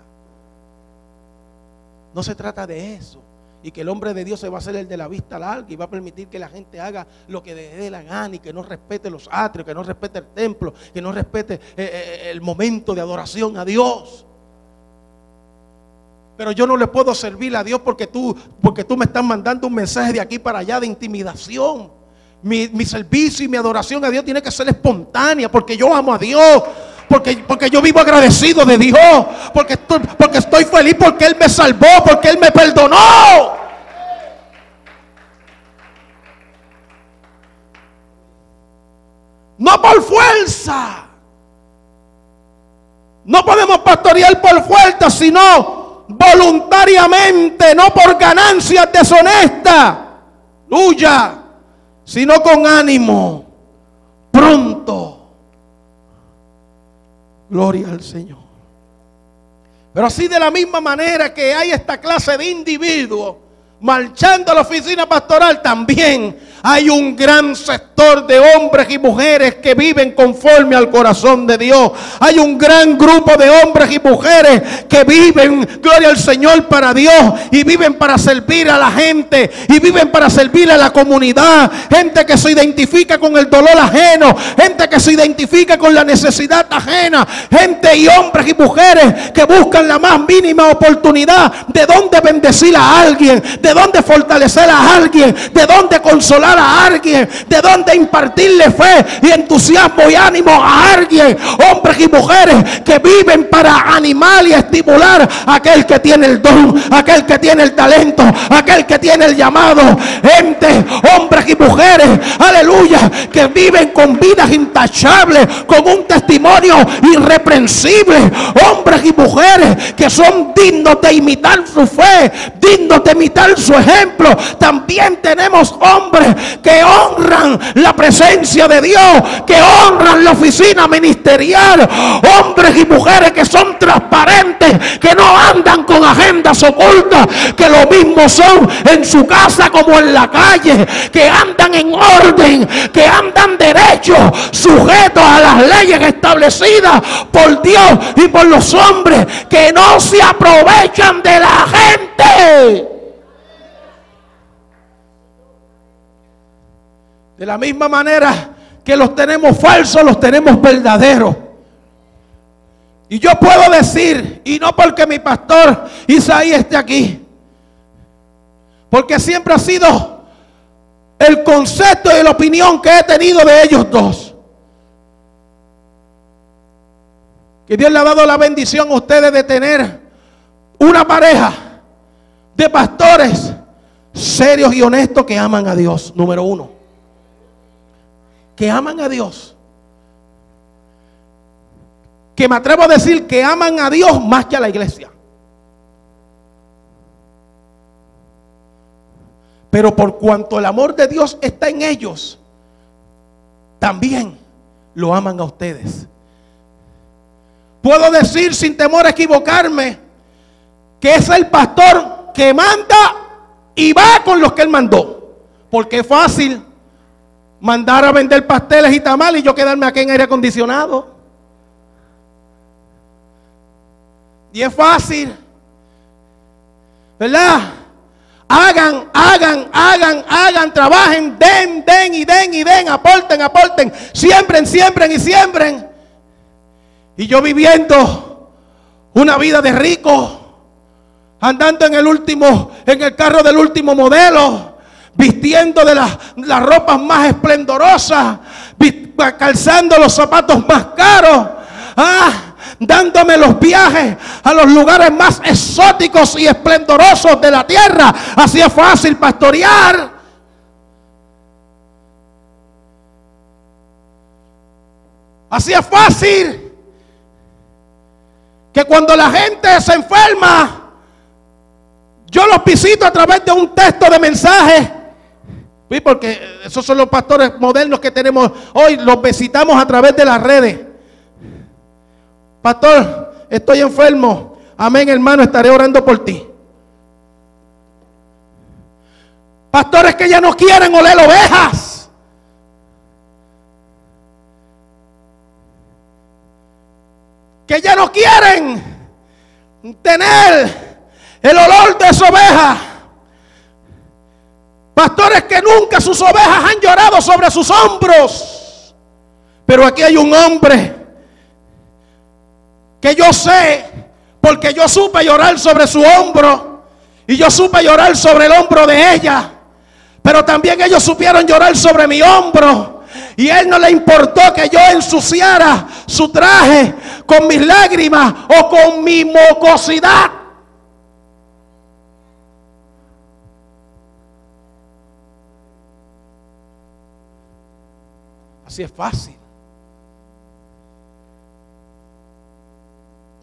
No se trata de eso. Y que el hombre de Dios se va a hacer el de la vista larga y va a permitir que la gente haga lo que le dé la gana y que no respete los atrios, que no respete el templo, que no respete el momento de adoración a Dios. Pero yo no le puedo servir a Dios porque tú me estás mandando un mensaje de aquí para allá de intimidación. Mi servicio y mi adoración a Dios tiene que ser espontánea, porque yo amo a Dios, porque yo vivo agradecido de Dios, porque estoy feliz, porque Él me salvó, porque Él me perdonó. No por fuerza. No podemos pastorear por fuerza, sino voluntariamente, no por ganancias deshonestas. Aleluya. Sino con ánimo, pronto. Gloria al Señor. Pero así de la misma manera que hay esta clase de individuos marchando a la oficina pastoral, también hay un gran sector de hombres y mujeres que viven conforme al corazón de Dios. Hay un gran grupo de hombres y mujeres que viven, gloria al Señor, para Dios, y viven para servir a la gente, y viven para servir a la comunidad. Gente que se identifica con el dolor ajeno, gente que se identifica con la necesidad ajena, gente y hombres y mujeres que buscan la más mínima oportunidad de dónde bendecir a alguien, de de dónde fortalecer a alguien, de dónde consolar a alguien, de dónde impartirle fe y entusiasmo y ánimo a alguien. Hombres y mujeres que viven para animar y estimular a aquel que tiene el don, aquel que tiene el talento, aquel que tiene el llamado. Gente, hombres y mujeres, aleluya, que viven con vidas intachables, con un testimonio irreprensible. Hombres y mujeres que son dignos de imitar su fe, dignos de imitar su ejemplo. También tenemos hombres que honran la presencia de Dios, que honran la oficina ministerial. Hombres y mujeres que son transparentes, que no andan con agendas ocultas, que lo mismo son en su casa como en la calle, que andan en orden, que andan derechos, sujetos a las leyes establecidas por Dios y por los hombres, que no se aprovechan de la gente. De la misma manera que los tenemos falsos, los tenemos verdaderos. Y yo puedo decir, y no porque mi pastor Isaí esté aquí, porque siempre ha sido el concepto y la opinión que he tenido de ellos dos, que Dios le ha dado la bendición a ustedes de tener una pareja de pastores serios y honestos que aman a Dios. Número uno, que aman a Dios, que me atrevo a decir que aman a Dios más que a la iglesia. Pero por cuanto el amor de Dios está en ellos, también lo aman a ustedes. Puedo decir sin temor a equivocarme que es el pastor que manda y va con los que él mandó. Porque es fácil mandar a vender pasteles y tamales y yo quedarme aquí en aire acondicionado. Y es fácil, ¿verdad? Hagan, trabajen, den, aporten, siembren. Y yo viviendo una vida de rico, andando en el carro del último modelo, vistiendo de las ropas más esplendorosas, calzando los zapatos más caros, dándome los viajes a los lugares más exóticos y esplendorosos de la tierra. Así es fácil pastorear. Así es fácil que cuando la gente se enferma, yo los visito a través de un texto de mensaje. Sí, porque esos son los pastores modernos que tenemos hoy. Los visitamos a través de las redes. Pastor, estoy enfermo. Amén, hermano, estaré orando por ti. Pastores que ya no quieren oler ovejas. Que ya no quieren tener el olor de esa oveja. Pastores que nunca sus ovejas han llorado sobre sus hombros. Pero aquí hay un hombre que yo sé, porque yo supe llorar sobre su hombro y yo supe llorar sobre el hombro de ella, pero también ellos supieron llorar sobre mi hombro, y él no le importó que yo ensuciara su traje con mis lágrimas o con mi mocosidad. Así es fácil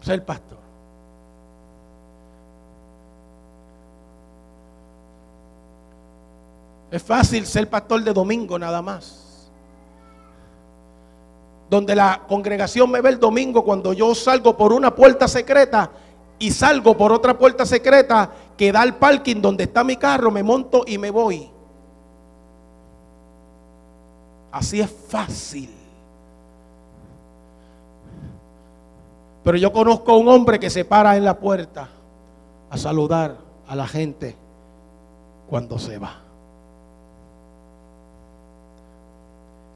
ser pastor. Es fácil ser pastor de domingo nada más, donde la congregación me ve el domingo cuando yo salgo por una puerta secreta y salgo por otra puerta secreta que da al parking donde está mi carro, me monto y me voy. Así es fácil. Pero yo conozco a un hombre que se para en la puerta a saludar a la gente cuando se va.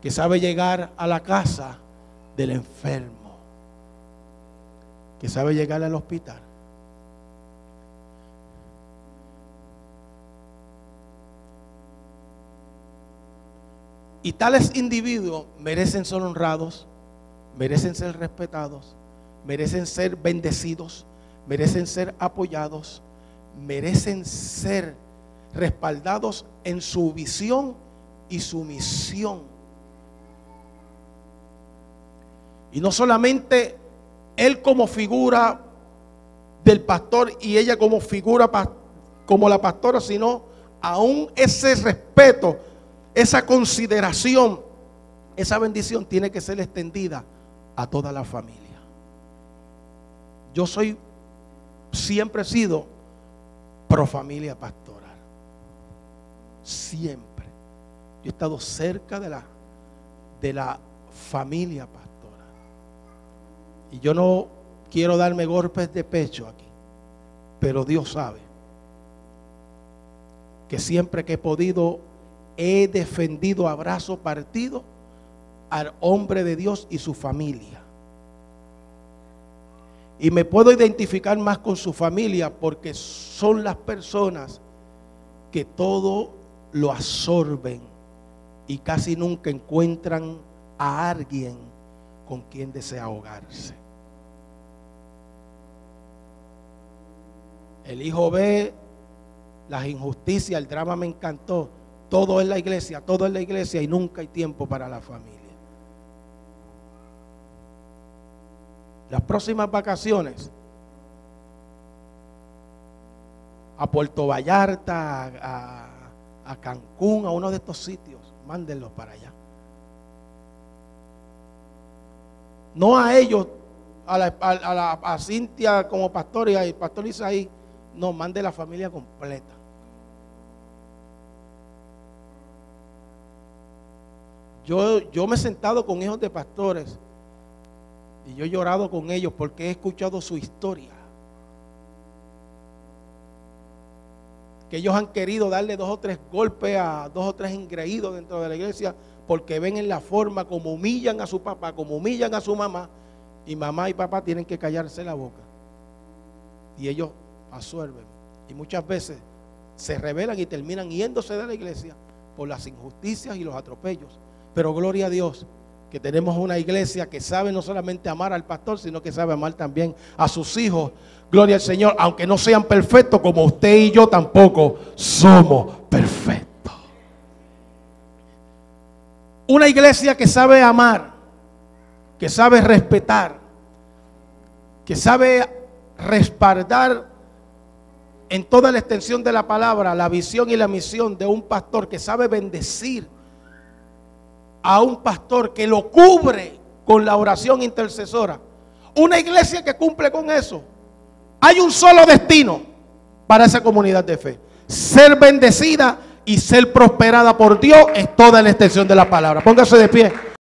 Que sabe llegar a la casa del enfermo. Que sabe llegar al hospital. Y tales individuos merecen ser honrados, merecen ser respetados, merecen ser bendecidos, merecen ser apoyados, merecen ser respaldados en su visión y su misión. Y no solamente él como figura del pastor y ella como figura como la pastora, sino aún ese respeto, esa consideración, esa bendición tiene que ser extendida a toda la familia. Yo siempre he sido pro familia pastoral. Siempre. Yo he estado cerca de la familia pastoral. Y yo no quiero darme golpes de pecho aquí, pero Dios sabe que siempre que he podido he defendido a brazo partido al hombre de Dios y su familia. Y me puedo identificar más con su familia porque son las personas que todo lo absorben y casi nunca encuentran a alguien con quien desahogarse. El hijo ve las injusticias, el drama me encantó. Todo es la iglesia y nunca hay tiempo para la familia. Las próximas vacaciones a Puerto Vallarta, a Cancún, a uno de estos sitios, mándenlos para allá. No a ellos, a Cintia como pastor y al pastor Isaí, no, mande la familia completa. Yo me he sentado con hijos de pastores y yo he llorado con ellos porque he escuchado su historia. Que ellos han querido darle 2 o 3 golpes a 2 o 3 engreídos dentro de la iglesia porque ven en la forma como humillan a su papá, como humillan a su mamá, y mamá y papá tienen que callarse la boca. Y ellos absorben. Y muchas veces se rebelan y terminan yéndose de la iglesia por las injusticias y los atropellos. Pero gloria a Dios que tenemos una iglesia que sabe no solamente amar al pastor, sino que sabe amar también a sus hijos. Gloria al Señor, aunque no sean perfectos como usted y yo tampoco somos perfectos. Una iglesia que sabe amar, que sabe respetar, que sabe respaldar en toda la extensión de la palabra la visión y la misión de un pastor, que sabe bendecir a un pastor, que lo cubre con la oración intercesora. Una iglesia que cumple con eso. Hay un solo destino para esa comunidad de fe: ser bendecida y ser prosperada por Dios en toda la extensión de la palabra. Póngase de pie.